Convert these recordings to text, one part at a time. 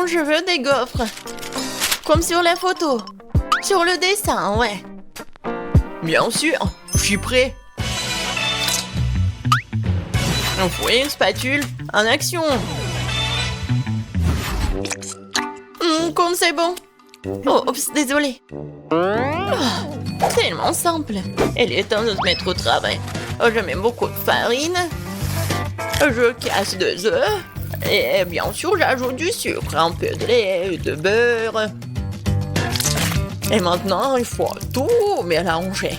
je veux des gaufres. Comme sur la photo. Sur le dessin, ouais. Bien sûr, je suis prêt. Un fouet, une spatule, en action. Comme c'est bon. Oh, oups, désolé. Oh, tellement simple. Il est temps de se mettre au travail. Oh, je mets beaucoup de farine. Je casse 2 œufs. Et bien sûr, j'ajoute du sucre, un peu de lait, de beurre. Et maintenant, il faut tout mélanger.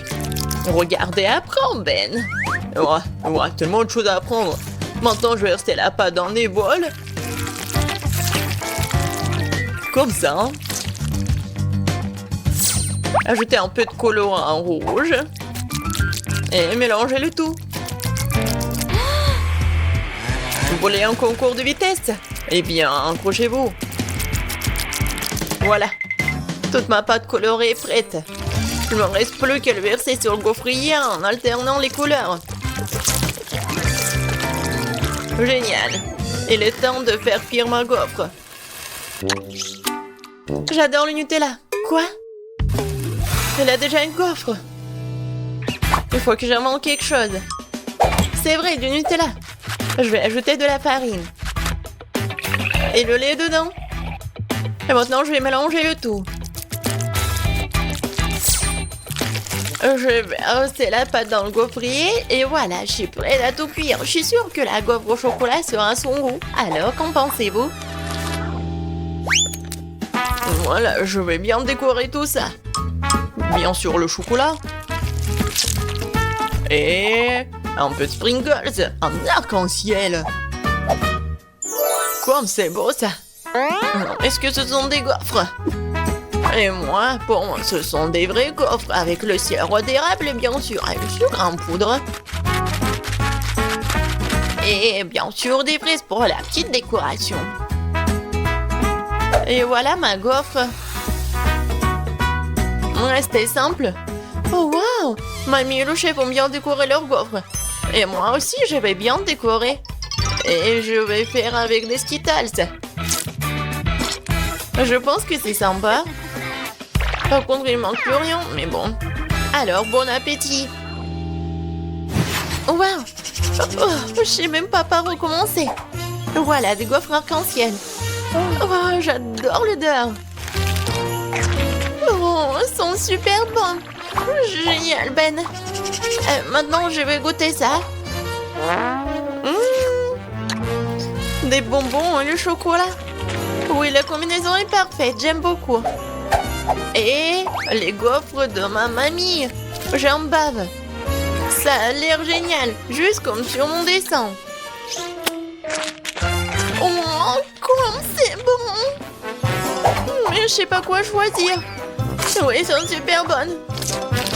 Regardez, apprends, Ben. Ouais, tellement de choses à apprendre. Maintenant, je vais verser la pâte dans des bols. Comme ça. Hein. Ajoutez un peu de colorant rouge. Et mélangez le tout. Vous voulez un concours de vitesse? Eh bien, accrochez-vous. Voilà. Toute ma pâte colorée est prête. Il ne me reste plus qu'à le verser sur le gaufrier en alternant les couleurs. Génial. Il est temps de faire cuire ma gaufre. J'adore le Nutella. Quoi? Elle a déjà une gaufre. Il faut que j'invente quelque chose. C'est vrai, du Nutella. Je vais ajouter de la farine. Et le lait dedans. Et maintenant, je vais mélanger le tout. Je vais verser la pâte dans le gaufrier. Et voilà, je suis prête à tout cuire. Je suis sûre que la gaufre au chocolat sera son goût. Alors, qu'en pensez-vous? Voilà, je vais bien décorer tout ça. Bien sûr, le chocolat. Et un peu de sprinkles, un arc-en-ciel. Comme c'est beau ça. Est-ce que ce sont des gaufres? Et moi, pour moi, ce sont des vrais gaufres avec le sirop d'érable, bien sûr, et le sucre en poudre. Et bien sûr, des fraises pour la petite décoration. Et voilà ma gaufre. C'était simple. Oh wow! Mamie et le chef ont bien décoré leur gaufre. Et moi aussi, je vais bien décorer. Et je vais faire avec des Skittles. Je pense que c'est sympa. Par contre, il manque plus rien, mais bon. Alors, bon appétit. Wow! Oh, je sais même pas par où commencer. Voilà, des gaufres arc-en-ciel. Oh, j'adore l'odeur. Oh, elles sont super bonnes. Génial, Ben. Maintenant, je vais goûter ça. Des bonbons et le chocolat. Oui, la combinaison est parfaite. J'aime beaucoup. Et les gaufres de ma mamie. J'en bave. Ça a l'air génial. Juste comme sur mon dessin. Oh, comme c'est bon. Mais je sais pas quoi choisir. Oui, elles sont super bonnes.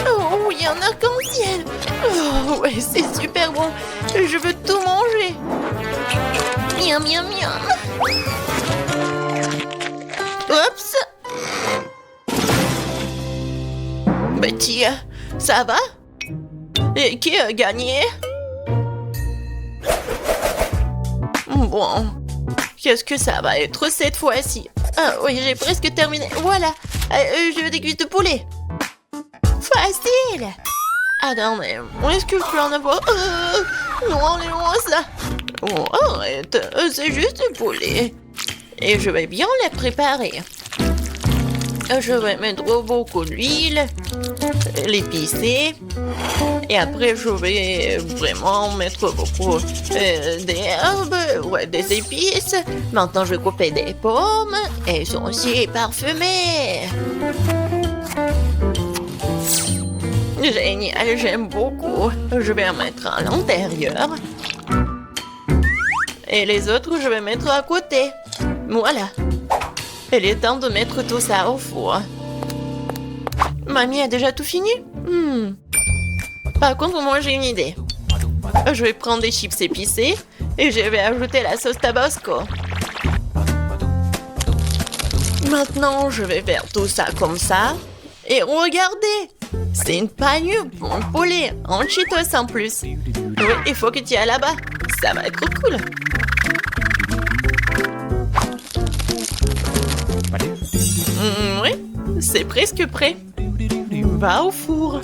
Oh oui, un arc-en-ciel. Oh ouais, c'est super bon. Je veux tout manger. Miam, miam, miam. Oups. Betty, ça va? Et qui a gagné? Bon, qu'est-ce que ça va être cette fois-ci? Ah oui, j'ai presque terminé. Voilà, je veux des cuisses de poulet. Facile. Attendez, est-ce que je peux en avoir? Non, enlève-moi ça. Oh, arrête, c'est juste du poulet. Et je vais bien les préparer. Je vais mettre beaucoup d'huile, l'épicer. Et après, je vais vraiment mettre beaucoup d'herbes, ouais, des épices. Maintenant, je vais couper des pommes. Elles sont aussi parfumées. Génial, j'aime beaucoup. Je vais en mettre à l'intérieur. Et les autres, je vais mettre à côté. Voilà. Il est temps de mettre tout ça au four. Mamie a déjà tout fini? Par contre, moi j'ai une idée. Je vais prendre des chips épicés et je vais ajouter la sauce Tabasco. Maintenant, je vais faire tout ça comme ça. Et regardez! C'est une panure pour le poulet, en Cheetos en plus. Oui, il faut que tu ailles là-bas. Ça va être cool. presque prêt. Va au four.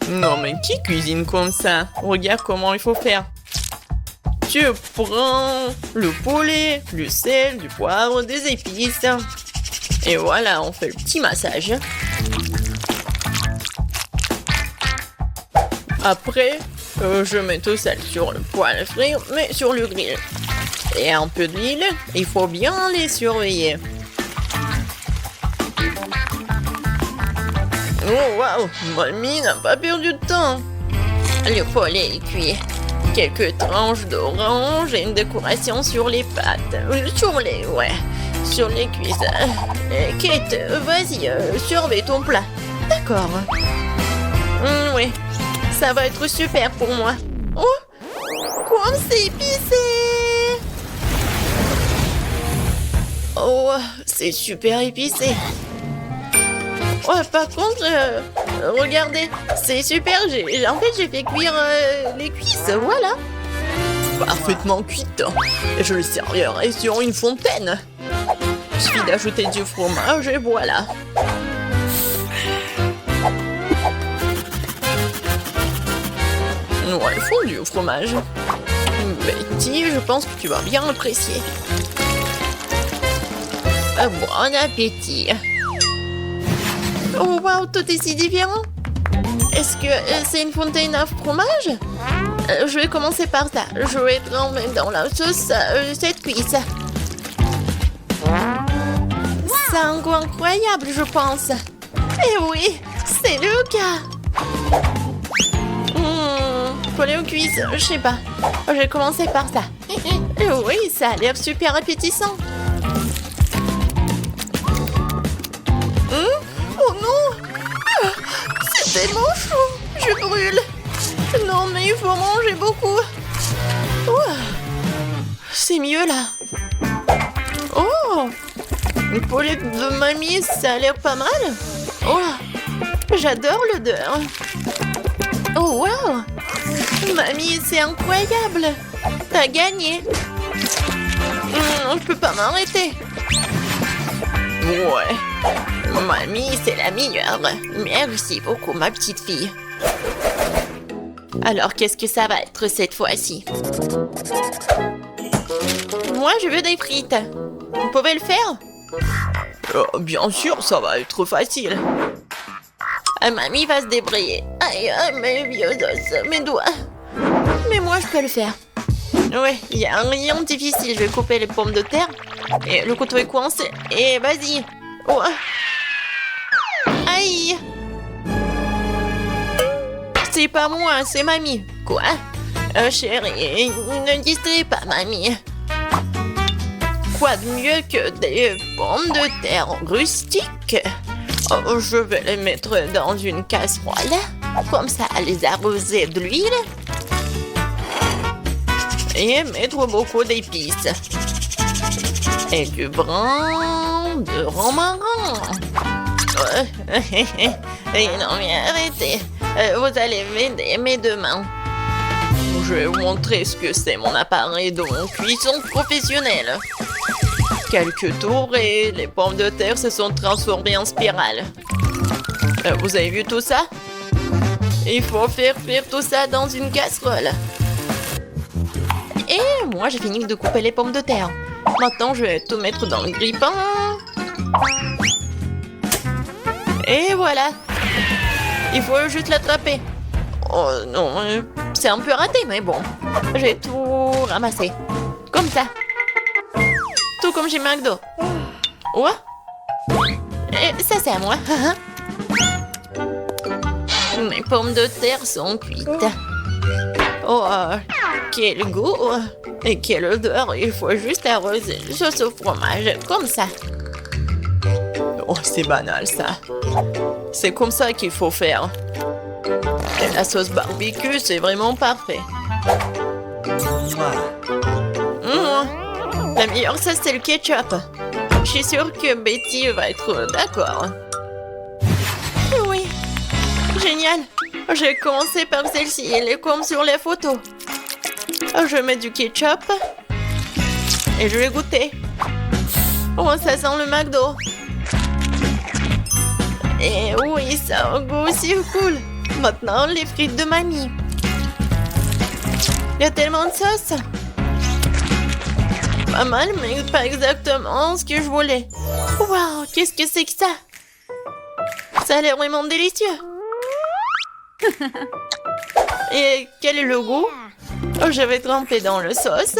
Non mais qui cuisine comme ça? Regarde comment il faut faire. Tu prends le poulet, du sel, du poivre, des épices. Et voilà, on fait le petit massage. Après, je mets tout ça sur le poêle à frire, mais sur le grill. Et un peu d'huile, il faut bien les surveiller. Oh waouh, mamie n'a pas perdu de temps. Le poulet est cuit. Quelques tranches d'orange et une décoration sur les pâtes. Sur les cuisses. Kate, vas-y, surveille ton plat. D'accord. Oui, ça va être super pour moi. Oh, comme c'est épicé. Oh, c'est super épicé. Ouais, par contre, regardez, c'est super, j'ai fait cuire les cuisses, voilà. Parfaitement cuite. Et je le servirai sur une fontaine. Il suffit d'ajouter du fromage et voilà. Ouais, fondu au fromage. Betty, je pense que tu vas bien apprécier. Bon appétit. Oh wow, tout est si différent. Est-ce que c'est une fontaine à fromage? Je vais commencer par ça. Je vais tremper dans la sauce cette cuisse. C'est un goût incroyable, je pense. Eh oui, c'est le cas. Poulet aux cuisses, je sais pas. Je vais commencer par ça. Oui, ça a l'air super appétissant. Oh non! C'est tellement chaud! Je brûle! Non, mais il faut manger beaucoup! C'est mieux là! Oh! Le poulet de mamie, ça a l'air pas mal! Oh! J'adore l'odeur! Oh wow! Mamie, c'est incroyable! T'as gagné! Je peux pas m'arrêter! Ouais! Mamie, c'est la meilleure. Merci beaucoup, ma petite fille. Alors, qu'est-ce que ça va être cette fois-ci? Moi, je veux des frites. Vous pouvez le faire? Bien sûr, ça va être facile. Mamie va se débrouiller. Aïe, mes vieux os, mes doigts. Mais moi, je peux le faire. Ouais, il n'y a rien de difficile. Je vais couper les pommes de terre. Et le couteau est coincé. Et vas-y. Oh. Aïe! C'est pas moi, c'est mamie. Quoi? Chérie, ne distrais pas mamie. Quoi de mieux que des pommes de terre rustiques? Oh, je vais les mettre dans une casserole. Comme ça, les arroser de l'huile. Et mettre beaucoup d'épices. Et du brin de romarin. Non mais arrêtez, vous allez m'aider mes deux mains. Je vais vous montrer ce que c'est mon appareil de cuisson professionnelle. Quelques tours et les pommes de terre se sont transformées en spirale. Vous avez vu tout ça? Il faut faire cuire tout ça dans une casserole. Et moi j'ai fini de couper les pommes de terre. Maintenant je vais tout mettre dans le grille-pain. Et voilà. Il faut juste l'attraper. Oh non, c'est un peu raté, mais bon. J'ai tout ramassé. Comme ça. Tout comme chez McDo. Ouais. Et ça, c'est à moi. Mes pommes de terre sont cuites. Oh, quel goût. Et quelle odeur. Il faut juste arroser le sauce au fromage. Comme ça. Oh, c'est banal, ça. C'est comme ça qu'il faut faire. Et la sauce barbecue, c'est vraiment parfait. La meilleure sauce, c'est le ketchup. Je suis sûre que Betty va être d'accord. Oui. Génial. Je vais commencer par celle-ci. Elle est comme sur les photos. Je mets du ketchup. Et je vais goûter. Oh, ça sent le McDo. Et oui, ça a un goût aussi cool. Maintenant, les frites de mamie. Il y a tellement de sauce. Pas mal, mais pas exactement ce que je voulais. Waouh, qu'est-ce que c'est que ça? Ça a l'air vraiment délicieux. Et quel est le goût? Oh, je vais tremper dans le sauce.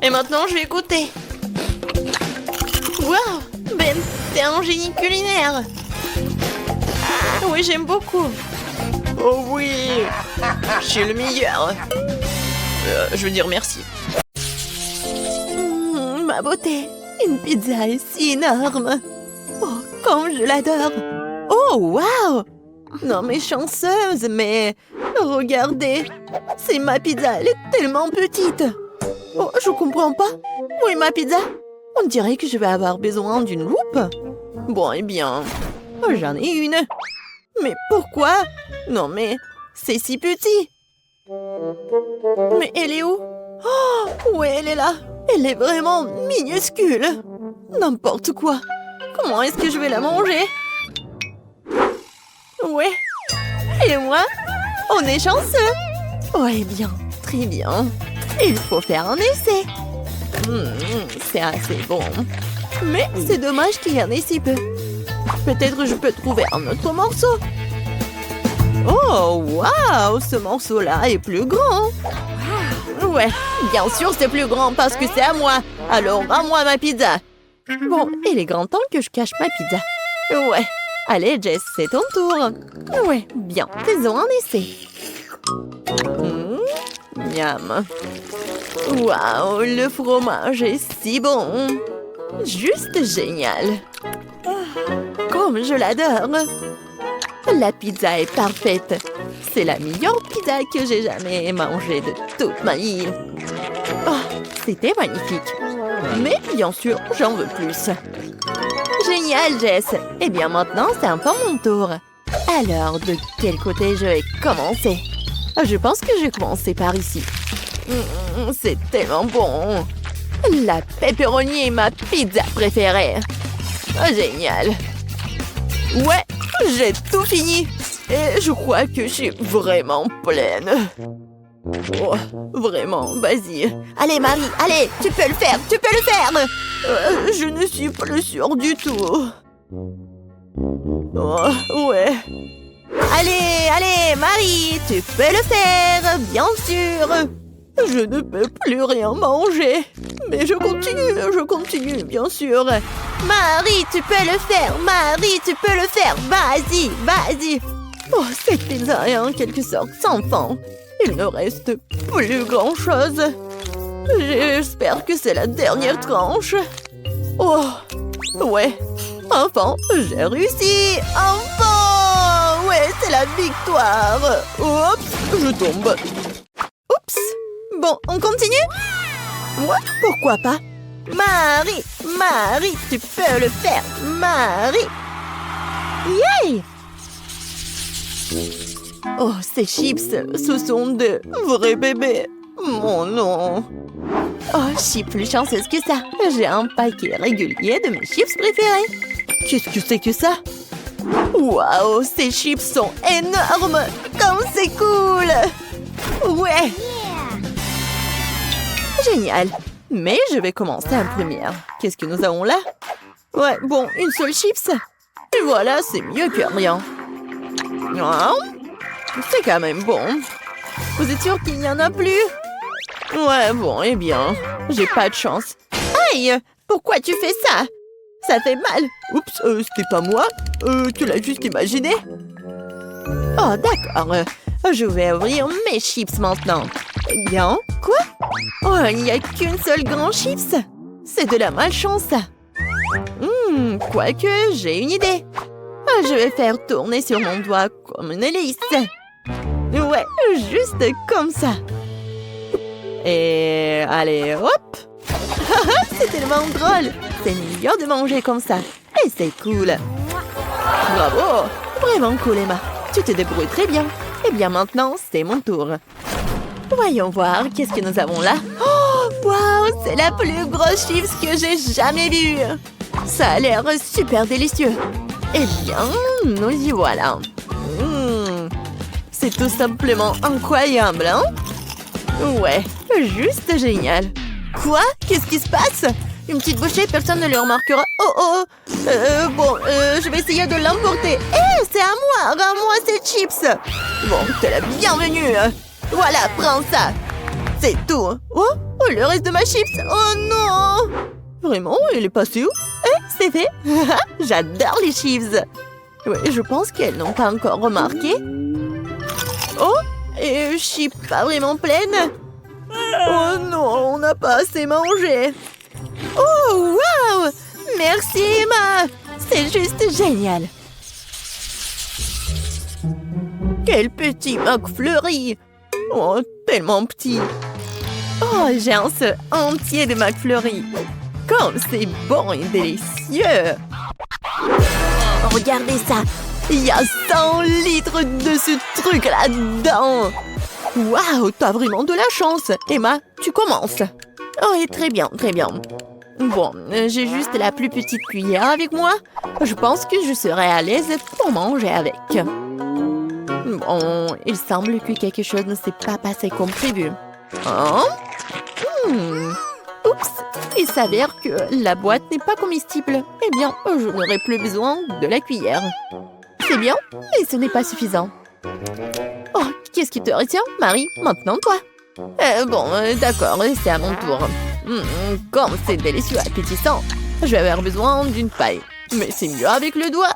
Et maintenant, je vais goûter. Waouh, Ben, t'es un génie culinaire. Oui, j'aime beaucoup. Oh oui, je suis le meilleur. Je veux dire merci. Ma beauté, une pizza est si énorme. Oh, comme je l'adore. Oh, waouh! Non, mais chanceuse, mais regardez, c'est ma pizza, elle est tellement petite. Oh, je comprends pas. Où est ma pizza? On dirait que je vais avoir besoin d'une loupe. Bon, eh bien, j'en ai une. Mais pourquoi? Non, mais c'est si petit. Mais elle est où? Oh, oui, elle est là. Elle est vraiment minuscule. N'importe quoi. Comment est-ce que je vais la manger? Ouais. Et moi? On est chanceux. Oh, eh bien, très bien. Il faut faire un essai. C'est assez bon. Mais c'est dommage qu'il y en ait si peu. Peut-être je peux trouver un autre morceau. Oh, waouh! Ce morceau-là est plus grand. Ouais, bien sûr c'est plus grand parce que c'est à moi. Alors, à moi ma pizza. Bon, il est grand temps que je cache ma pizza. Ouais. Allez, Jess, c'est ton tour. Ouais, bien. Faisons un essai. Miam. Waouh, le fromage est si bon. Juste génial. Comme je l'adore. La pizza est parfaite. C'est la meilleure pizza que j'ai jamais mangée de toute ma vie. Oh, c'était magnifique. Mais bien sûr, j'en veux plus. Génial, Jess. Eh bien, maintenant, c'est un peu mon tour. Alors, de quel côté je vais commencer? Je pense que je vais commencer par ici. C'est tellement bon. La pepperoni est ma pizza préférée. Génial. Ouais, j'ai tout fini. Et je crois que je suis vraiment pleine. Oh, vraiment, vas-y. Allez, Marie, allez, tu peux le faire, tu peux le faire. Je ne suis plus sûre du tout. Oh, ouais. Allez, allez, Marie, tu peux le faire, bien sûr. Je ne peux plus rien manger. Mais je continue, bien sûr. Marie, tu peux le faire, Marie, tu peux le faire. Vas-y, vas-y. Oh, cette pizza est en quelque sorte sans fin. Il ne reste plus grand-chose. J'espère que c'est la dernière tranche. Oh, ouais. Enfin, j'ai réussi. Enfin. Ouais, c'est la victoire. Oups, je tombe. Oups. Bon, on continue? Ouais, pourquoi pas? Marie, Marie, tu peux le faire. Marie. Yay! Oh, ces chips, ce sont de vrais bébés. Mon non. Oh, je suis plus chanceuse que ça. J'ai un paquet régulier de mes chips préférés. Qu'est-ce que c'est que ça? Waouh, ces chips sont énormes. Comme c'est cool. Ouais. Génial. Mais je vais commencer en première. Qu'est-ce que nous avons là? Ouais, bon, une seule chips. Et voilà, c'est mieux que rien. Oh, c'est quand même bon. Vous êtes sûr qu'il n'y en a plus? Ouais, bon, eh bien, j'ai pas de chance. Aïe! Pourquoi tu fais ça? Ça fait mal. Oups, c'était pas moi. Tu l'as juste imaginé. Oh, d'accord. Je vais ouvrir mes chips maintenant. Eh bien, quoi? Oh, il n'y a qu'une seule grande chips. C'est de la malchance, ça. Quoique, j'ai une idée. Je vais faire tourner sur mon doigt comme une hélice. Ouais, juste comme ça. Et allez, hop. C'est tellement drôle. C'est meilleur de manger comme ça. Et c'est cool. Bravo. Vraiment cool, Emma. Tu te débrouilles très bien. Eh bien, maintenant, c'est mon tour. Voyons voir, qu'est-ce que nous avons là? Oh, waouh, c'est la plus grosse chips que j'ai jamais vue. Ça a l'air super délicieux. Eh bien, nous y voilà. C'est tout simplement incroyable, hein? Ouais, juste génial. Quoi? Qu'est-ce qui se passe? Une petite bouchée, personne ne le remarquera. Oh! Bon, je vais essayer de l'emporter. Hé, c'est à moi! Rends-moi ces chips! Bon, t'es la bienvenue. Voilà, prends ça. C'est tout. Oh, le reste de ma chips. Oh non! Vraiment, il est passé où? C'est fait. J'adore les chips. Ouais, je pense qu'elles n'ont pas encore remarqué. Oh, et je suis pas vraiment pleine. Oh non, on n'a pas assez mangé. Oh, wow! Merci, Emma! C'est juste génial. Quel petit McFlurry! Oh, tellement petit. Oh, j'ai un seul entier de McFlurry. Comme c'est bon et délicieux. Regardez ça. Il y a 100 litres de ce truc là-dedans. Waouh, t'as vraiment de la chance. Emma, tu commences. Oh, et très bien, très bien. Bon, j'ai juste la plus petite cuillère avec moi. Je pense que je serai à l'aise pour manger avec. Bon, il semble que quelque chose ne s'est pas passé comme prévu. Hein? Oups, il s'avère que la boîte n'est pas comestible. Eh bien, je n'aurai plus besoin de la cuillère. C'est bien, mais ce n'est pas suffisant. Oh, qu'est-ce qui te retient, Marie? Maintenant, toi. Bon, d'accord, c'est à mon tour. Comme c'est délicieux, appétissant. Je vais avoir besoin d'une paille. Mais c'est mieux avec le doigt.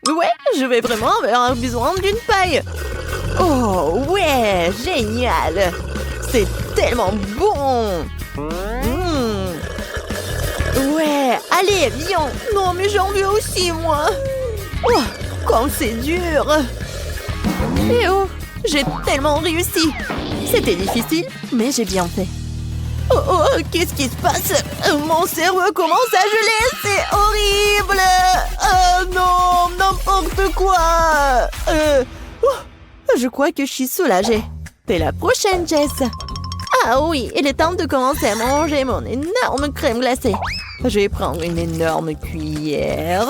Ouais, je vais vraiment avoir besoin d'une paille. Oh, ouais, génial. C'est tellement bon. Ouais, allez, viens. Non, mais j'en veux aussi, moi. Oh, comme c'est dur. Eh oh, j'ai tellement réussi. C'était difficile, mais j'ai bien fait. Oh, qu'est-ce qui se passe? Mon cerveau commence à geler, c'est horrible. Oh non, n'importe quoi. Je crois que je suis soulagée. T'es la prochaine, Jess. Ah oui, il est temps de commencer à manger mon énorme crème glacée. Je vais prendre une énorme cuillère.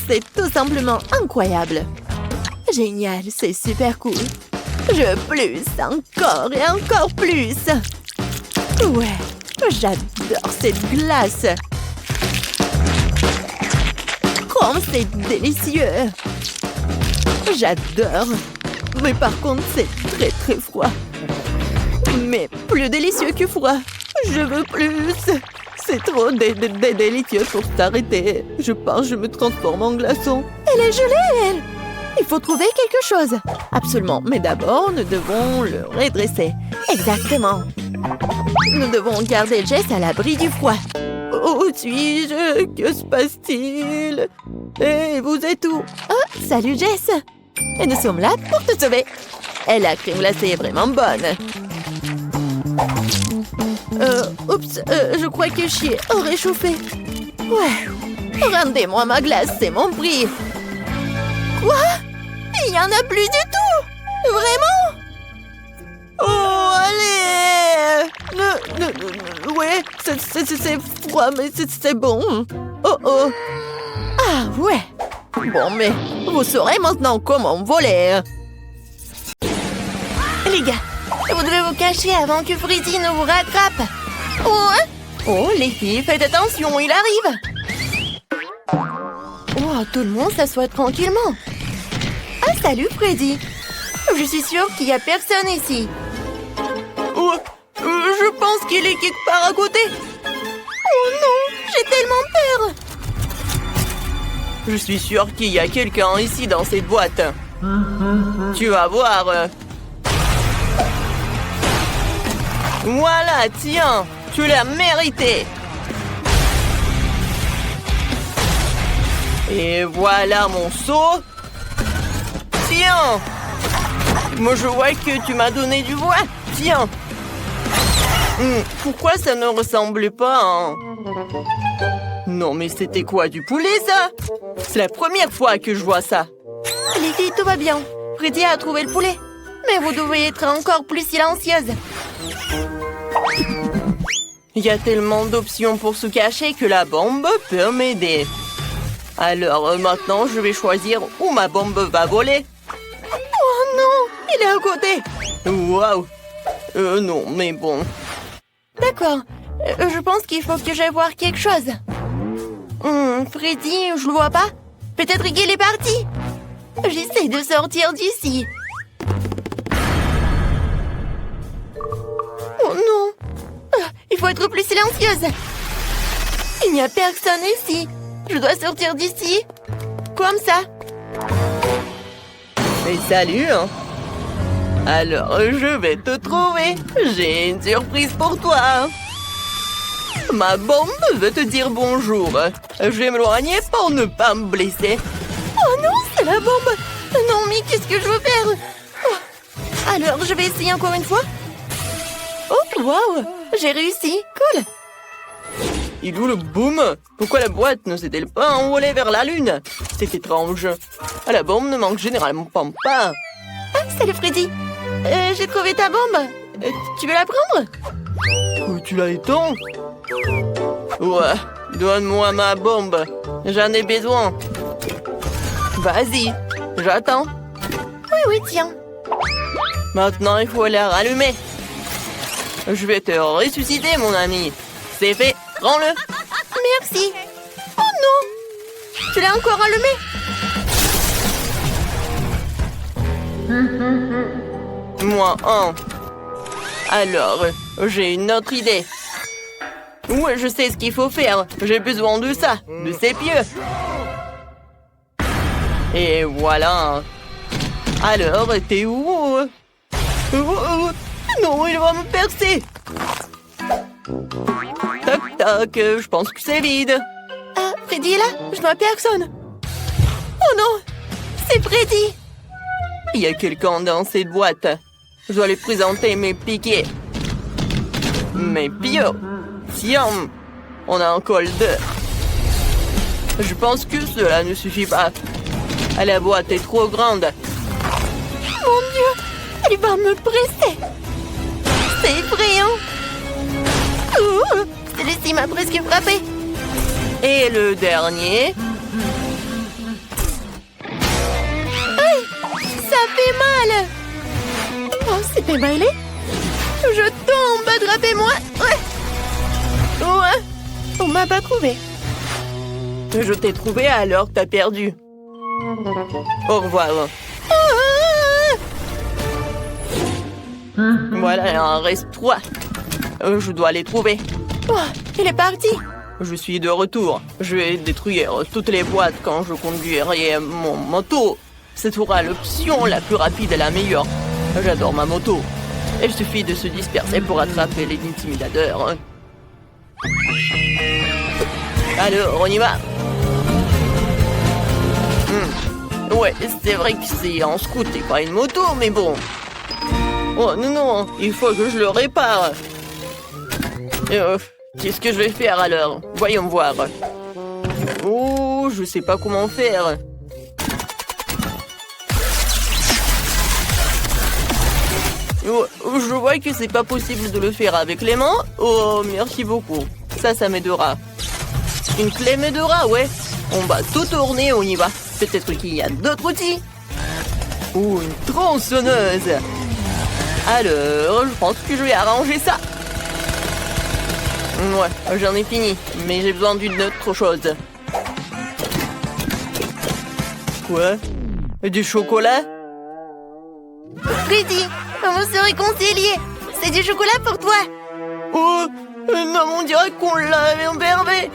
C'est tout simplement incroyable. Génial, c'est super cool. Je veux plus, encore et encore plus. Ouais, j'adore cette glace. Comme c'est délicieux. J'adore. Mais par contre, c'est très très froid. Mais plus délicieux que froid. Je veux plus. C'est trop délicieux pour s'arrêter. Je pense que je me transforme en glaçon. Elle est gelée, elle. Il faut trouver quelque chose. Absolument. Mais d'abord, nous devons le redresser. Exactement. Nous devons garder Jess à l'abri du froid. Où suis-je? Que se passe-t-il? Et vous êtes où? Oh, salut Jess. Et nous sommes là pour te sauver. Et la crème glacée est vraiment bonne. Oups, je crois que je suis réchauffée. Ouais. Rendez-moi ma glace, c'est mon prix. Quoi? Il n'y en a plus du tout? Vraiment? Oh, allez! Ouais, c'est froid, mais c'est bon. Oh. Ah, ouais. Bon, mais vous saurez maintenant comment voler. Les gars, vous devez vous cacher avant que Freddy ne vous rattrape. Oh, les filles, faites attention, il arrive. Oh, tout le monde s'assoit tranquillement. Ah, salut Freddy. Je suis sûre qu'il n'y a personne ici. Oh, je pense qu'il est quelque part à côté. Oh non, j'ai tellement peur. Je suis sûre qu'il y a quelqu'un ici dans cette boîte. Tu vas voir. Voilà, tiens, tu l'as mérité. Et voilà mon seau. Tiens. Moi, je vois que tu m'as donné du bois. Tiens. Pourquoi ça ne ressemble pas à... Non, mais c'était quoi, du poulet, ça? C'est la première fois que je vois ça. Les filles, tout va bien. Freddy a trouvé le poulet. Mais vous devez être encore plus silencieuse. Il y a tellement d'options pour se cacher que la bombe peut m'aider. Alors maintenant, je vais choisir où ma bombe va voler. Oh non, il est à côté. Waouh. Non, mais bon. D'accord. Je pense qu'il faut que j'aille voir quelque chose. Freddy, je le vois pas. Peut-être qu'il est parti. J'essaie de sortir d'ici. Oh non. Il faut être plus silencieuse. Il n'y a personne ici. Je dois sortir d'ici. Comme ça. Mais salut, hein. Alors, je vais te trouver. J'ai une surprise pour toi. Ma bombe veut te dire bonjour. Je vais m'éloigner pour ne pas me blesser. Oh non, c'est la bombe. Non, mais qu'est-ce que je veux faire? Alors, je vais essayer encore une fois. Oh, waouh, j'ai réussi. Cool. Il est où le boom? Pourquoi la boîte ne s'est-elle pas envolée vers la lune? C'est étrange. La bombe ne manque généralement pas. Ah, salut Freddy. J'ai trouvé ta bombe. Tu veux la prendre? Où tu l'as éteint? Ouais, donne-moi ma bombe. J'en ai besoin. Vas-y, j'attends. Oui, tiens. Maintenant, il faut la rallumer. Je vais te ressusciter, mon ami. C'est fait, prends-le. Merci. Oh non, tu l'as encore allumé? Moi, un. Alors, j'ai une autre idée. Ouais, je sais ce qu'il faut faire. J'ai besoin de ça, de ces pieux. Et voilà. Alors, t'es où? Non, il va me percer. Toc, toc, je pense que c'est vide. Ah, Freddy est là? Je vois personne. Oh non, c'est Freddy. Il y a quelqu'un dans cette boîte. Je dois lui présenter mes piquets. Mes pieux. Tiens, on a encore deux. Je pense que cela ne suffit pas. La boîte est trop grande. Mon Dieu, elle va me presser. C'est effrayant. Celui-ci m'a presque frappé. Et le dernier. Aïe, ça fait mal. Oh, c'est emballé. Je tombe, attrapez-moi. Ouais, on m'a pas trouvé. Je t'ai trouvé, alors t'as perdu. Au revoir. Voilà, il en reste 3. Je dois les trouver. Oh, il est parti. Je suis de retour. Je vais détruire toutes les boîtes quand je conduirai mon moto. C'est l'option la plus rapide et la meilleure. J'adore ma moto. Il suffit de se disperser pour attraper les intimidateurs. Alors, on y va. Ouais, c'est vrai que c'est en scoot et pas une moto, mais bon. Oh non, il faut que je le répare. Qu'est-ce que je vais faire alors? Voyons voir. Oh, je sais pas comment faire. Oh, je vois que c'est pas possible de le faire avec les mains. Oh, merci beaucoup. Ça m'aidera. Une clé m'aidera, ouais. On va tout tourner, on y va. Peut-être qu'il y a d'autres outils. Ou une tronçonneuse. Alors, je pense que je vais arranger ça. Ouais, j'en ai fini. Mais j'ai besoin d'une autre chose. Quoi? Du chocolat? Freddy, on se réconcilier. C'est du chocolat pour toi. Oh, non, on dirait qu'on l'a embervé.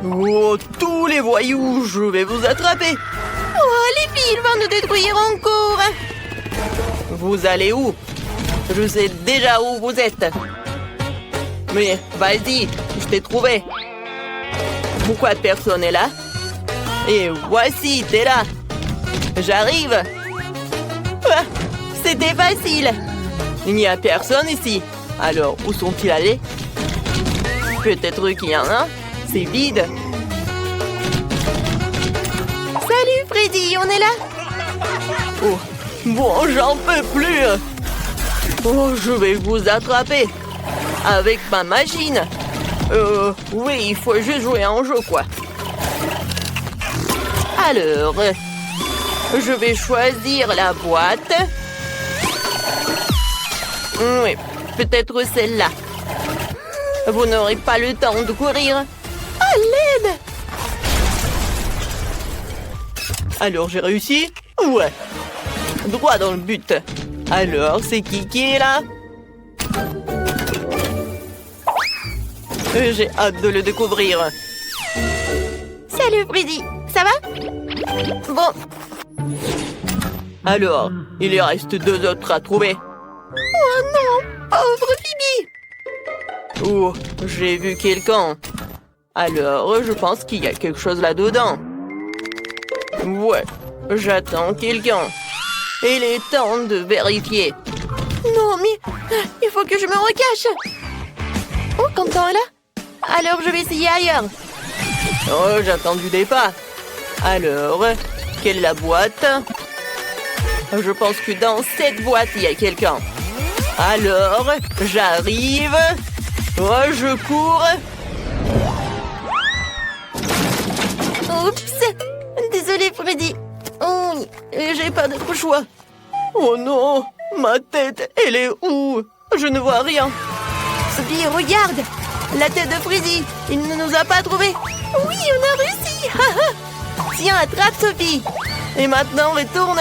Oh, tous les voyous, je vais vous attraper. Oh, les filles vont nous détruire encore. Vous allez où? Je sais déjà où vous êtes. Mais vas-y, je t'ai trouvé. Pourquoi personne n'est là? Et voici, t'es là. J'arrive. Ah, c'était facile. Il n'y a personne ici. Alors, où sont-ils allés? Peut-être qu'il y en a. C'est vide. Salut Freddy, on est là? Oh, bon, j'en peux plus. Oh, je vais vous attraper. avec ma machine. Oui, il faut juste jouer à un jeu, quoi. Alors, je vais choisir la boîte. Oui, peut-être celle-là. Vous n'aurez pas le temps de courir. À l'aide! Alors, j'ai réussi? Ouais. Droit dans le but. Alors, c'est qui est là? J'ai hâte de le découvrir. Salut Freddy, ça va? Bon. Alors, il y reste 2 autres à trouver. Oh non, pauvre Phoebe! Oh, j'ai vu quelqu'un. Alors, je pense qu'il y a quelque chose là-dedans. Ouais, j'attends quelqu'un. Il est temps de vérifier. Non, mais il faut que je me recache. Oh, Quentin est là? Alors, je vais essayer ailleurs. Oh, j'attends du départ. Alors, quelle est la boîte? Je pense que dans cette boîte, il y a quelqu'un. Alors, j'arrive. Oh, je cours. Oups! Désolée, Freddy. Oh, j'ai pas d'autre choix. Oh non, ma tête, elle est où? Je ne vois rien. Sophie, regarde! La tête de Freddy! Il ne nous a pas trouvés! Oui, on a réussi! Tiens, attrape, Sophie! Et maintenant, retourne.